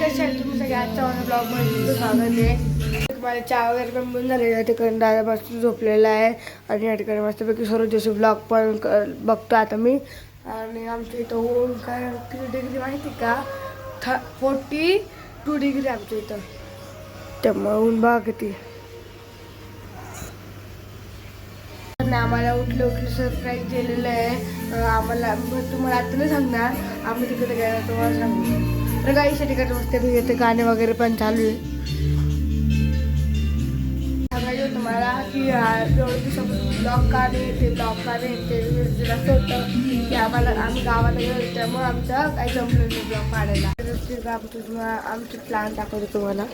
कशा आहे तुम्ही सगळे? आजच्या माझ्या ब्लॉगमध्ये तुमचं स्वागत आहे. मला चहा वगैरे पण बनून झाले. या ठिकाणी दादा मस्त झोपलेला आहे आणि या ठिकाणी मस्तपैकी सर्व दिवशी ब्लॉग पण बघतो आता मी. आणि आमच्या इथं ऊन काय किती डिग्री माहिती का? 42 डिग्री आमच्या इथं. त्यामुळे ऊन बघा किती. आम्हाला उठलं सरप्राईज दिलेलं आहे. आम्हाला तुम्हाला आता नाही सांगणार, आम्ही तिकडे गेलो तुम्हाला सांगू. तर काही ठिकाणी मस्त घेते, गाणे वगैरे पण चालू आहे. सांगायचं तुम्हाला की एवढं दिवसापासून ब्लॉग काढे येते असं होतं की आम्ही गावाला गेलो त्यामुळे आमचं काही जमलं नाही ब्लॉग काढायला. आमचे प्लॅन दाखवतो तुम्हाला.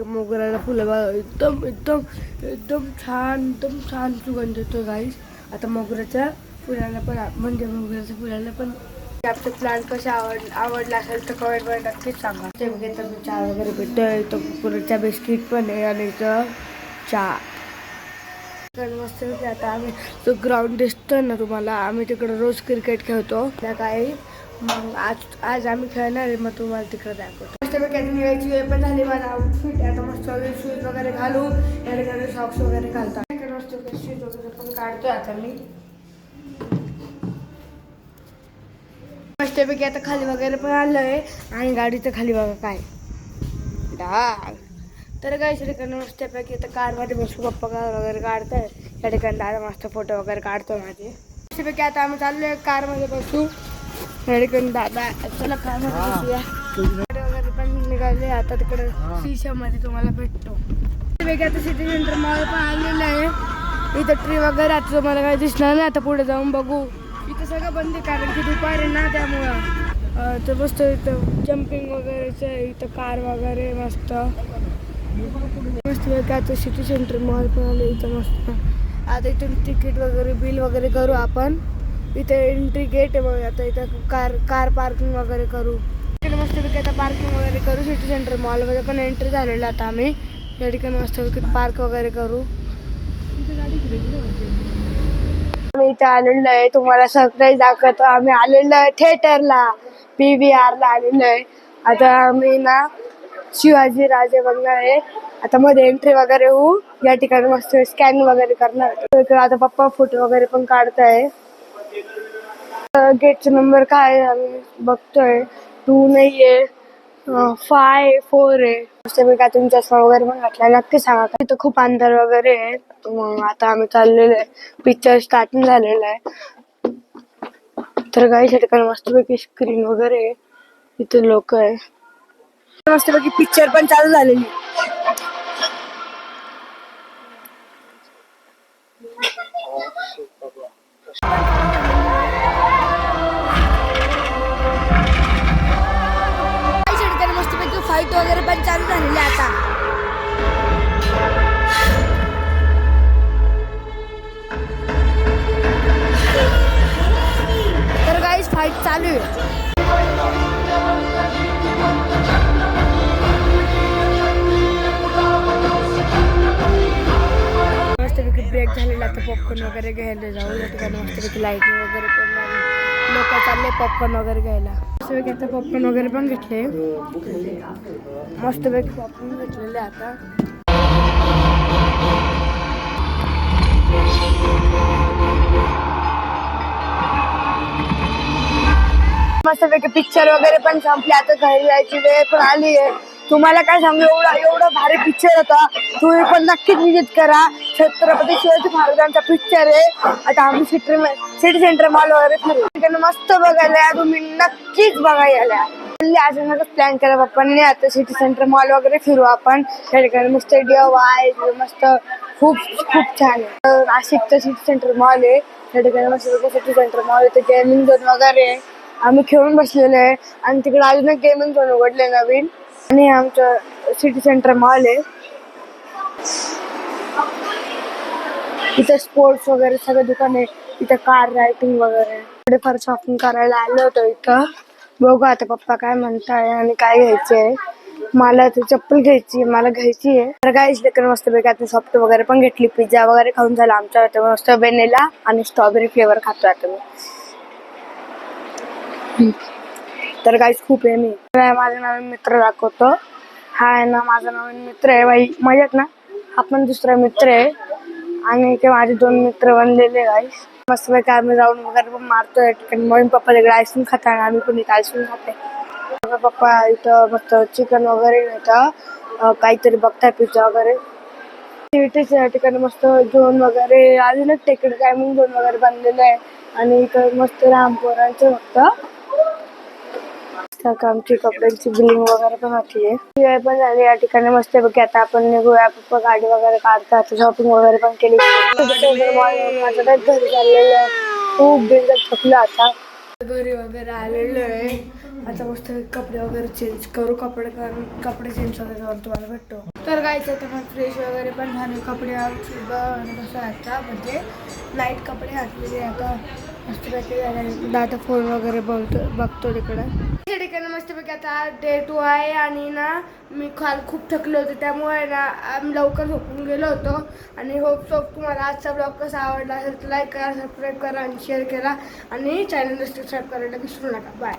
मोगऱ्याला फुलं बघा, एकदम एकदम एकदम छान सुगंध येतो गाईस. आता मोगऱ्याच्या फुलाला पण म्हणजे मोगऱ्याच्या फुलाला पण आपलं प्लांट कसं आवडला असेल तर कमेंटमध्ये नक्कीच सांगा. ते बघितलं मी चहा वगैरे भेटतोय, तो पुढच्या बिस्किट पण आहे आणि चहा मस्त. आता आम्ही तो ग्राउंड दिसतोय ना तुम्हाला, आम्ही तिकडे रोज क्रिकेट खेळतो त्या काही. मग आज आम्ही खेळणार आहे, मग तुम्हाला तिकडे दाखवतो. मस्तपैकी निघायची वेळ पण झाली. माझा आउटफिट आता मस्त शूज वगैरे घालू, या ठिकाणी सॉक्स वगैरे घालतो. मस्त शूज वगैरे पण काढतोय आता मी. मस्तपैकी आता खाली वगैरे पण आलोय आणि गाडीचं खाली बघा काय डाग. तर काही ठिकाणी मस्तपैकी आता कारमध्ये बसू, गप्पा वगैरे काढताय. या ठिकाणी दादा मस्त फोटो वगैरे काढतो माझे. मस्तपैकी आता आम्ही चाललोय कारमध्ये बसू. या ठिकाणी दादा चला कारमध्ये बसूया. वगैरे पण निघाले आता तिकडे शीशामध्ये तुम्हाला भेटतो. मस्तपैकी आता सिटी सेंटर मॉल पण आलेलं आहे. इथं ट्री वगैरे आता तुम्हाला काही दिसणार नाही. आता पुढे जाऊन बघू. इथं सगळं बंद आहे कारण की दुपार आहे ना, त्यामुळं तर मस्त इथं जम्पिंग वगैरेचं इथं कार वगैरे मस्त आता सिटी सेंटर मॉल पण आलं इथं मस्त. आता इथून तिकीट वगैरे बिल वगैरे करू आपण. इथे एंट्री गेट आहे बघा. आता इथं कार पार्किंग वगैरे करू. मस्तपैकी आता पार्किंग वगैरे करू. सिटी सेंटर मॉलमध्ये पण एंट्री झालेलं आता आम्ही. या ठिकाणी मस्तपैकी पार्क वगैरे करू. आम्ही इथे आलेलो आहे, तुम्हाला सरप्राईज दाखवतो. आम्ही आलेलो आहे थिएटरला, PVRला आलेलो आहे. आता आम्ही ना शिवाजी राजे बघणार आहे. आता मध्ये एंट्री वगैरे होऊ. या ठिकाणी मस्त स्कॅन वगैरे करणार. आता पप्पा फोटो वगैरे पण काढताय. गेटचा नंबर काय आहे आम्ही बघतोय. 2 नाहीये, 5-4 आहे. मस्तपैकी काय तुमचा चष्मा वगैरे पण घातला नक्की सांगा. तिथं खूप अंधार वगैरे आहे. मग आता आम्ही चाललेलो आहे. पिक्चर स्टार्टिंग झालेला आहे. तर काही ठिकाणी मस्तपैकी स्क्रीन वगैरे आहे. इथे लोक आहे. मस्तपैकी पिक्चर पण चालू झालेली. मस्तपैकी फाईट वगैरे पण चालू झालेली आता. तर गाईस फाईट चालू आहे. मस्तपैकी ब्रेक झालेला. आता पॉपकॉर्न वगैरे घ्यायला जाऊ. या ठिकाणी मस्तपैकी लाईटिंग वगैरे पण लोक चालले पॉपकॉर्न वगैरे घ्यायला. मस्तपैकी आता पॉपकॉर्न वगैरे पण घेतले. मस्तपैकी पॉपकॉर्न घेतलेले आता. मस्तपैकी पिक्चर वगैरे पण संपले. आता घरी जायची वेळ पण आली आहे. तुम्हाला काय सांगू, एवढा भारी पिक्चर होता. तुम्ही पण नक्कीच विजिट करा. छत्रपती शिवाजी महाराजांचा पिक्चर आहे. आता आम्ही सिटी सेंटर मॉल वगैरे फिरू. मस्त बघायला तुम्ही नक्कीच बघायला. अचानकच प्लॅन केला पप्पांनी. आता सिटी सेंटर मॉल वगैरे फिरू आपण. त्या ठिकाणी मस्त डिओ आहे मस्त खूप छान आहे. नाशिकचं सिटी सेंटर मॉल आहे. त्या ठिकाणी मस्त सिटी सेंटर मॉल आहे. गेमिंग झोन वगैरे आहे. आम्ही खेळून बसलेलो आहे आणि तिकडे अजून एक गेमिंग झोन उघडले नवीन. आणि आमचं सिटी सेंटर मॉल आहे. इथं स्पोर्ट्स वगैरे सगळं दुकान आहे. इथं कार रायटिंग वगैरे थोडेफार शॉपिंग करायला आलो होतो इथं. बघू आता पप्पा काय म्हणताय आणि काय घ्यायचंय. मला ती चप्पल घ्यायची, मला घ्यायची आहे. तर काय लेकर मस्त पैकी आता सॉफ्ट वगैरे पण घेतली, पिझ्झा वगैरे खाऊन झाला आमच्या इथे. मस्त व्हॅनिला आणि स्ट्रॉबेरी फ्लेवर खातो आता मी. तर काहीच खूप आहे. मी माझा नवीन मित्र दाखवतो. हा आहे ना माझा नवीन मित्र आहे बाई, मजात ना. हा पण दुसरा मित्र आहे आणि ते माझे 2 मित्र बनलेले गाईस. मस्त पैकी आम्ही जाऊन वगैरे पण मारतोय ठिकाणी. मम्मी पप्पा तिकडे आईस्क्रीम खातात आणि आम्ही पण इथे आईस्क्रीम खाते. माझा पप्पा इथं मस्त चिकन वगैरे येतं, काहीतरी बघताय पिझ्झा वगैरे. इथेच या ठिकाणी मस्त झोन वगैरे अजून एक टेकडी टायमिंग झोन वगैरे बनलेलं आहे आणि इथं मस्त लहान पोरांचं फक्त आमची कपड्यांची बिलिंग वगैरे पण होती आहे. पण झाली या ठिकाणी मस्त पैकी. आता आपण निघूया. पप्पा गाडी वगैरे काढतात, शॉपिंग वगैरे पण केली. माझं काय घरी चाललेलं आहे, खूप बेंगत थकलं. आता घरी वगैरे आलेलो आहे. आता मस्त कपडे वगैरे चेंज करू. कपडे चेंज वगैरे तुम्हाला भेटतो. तर गायचं तर मग फ्रेश वगैरे पण झाले. कपडे कसं आता म्हणजे नाईट कपडे घातलेले. आता मस्तपैकी झाले. आता फोन वगैरे बघतो तिकडं. त्या ठिकाणी मस्तपैकी आता डे 2 आहे आणि ना मी काल खूप थकले होते, त्यामुळे ना आम्ही लवकर झोपून गेलो होतो. आणि होप तुम्हाला आजचा ब्लॉग कसा आवडला असेल तर लाईक करा, सबस्क्राईब करा आणि शेअर करा आणि चॅनलला सबस्क्राईब करायला विसरू नका. बाय.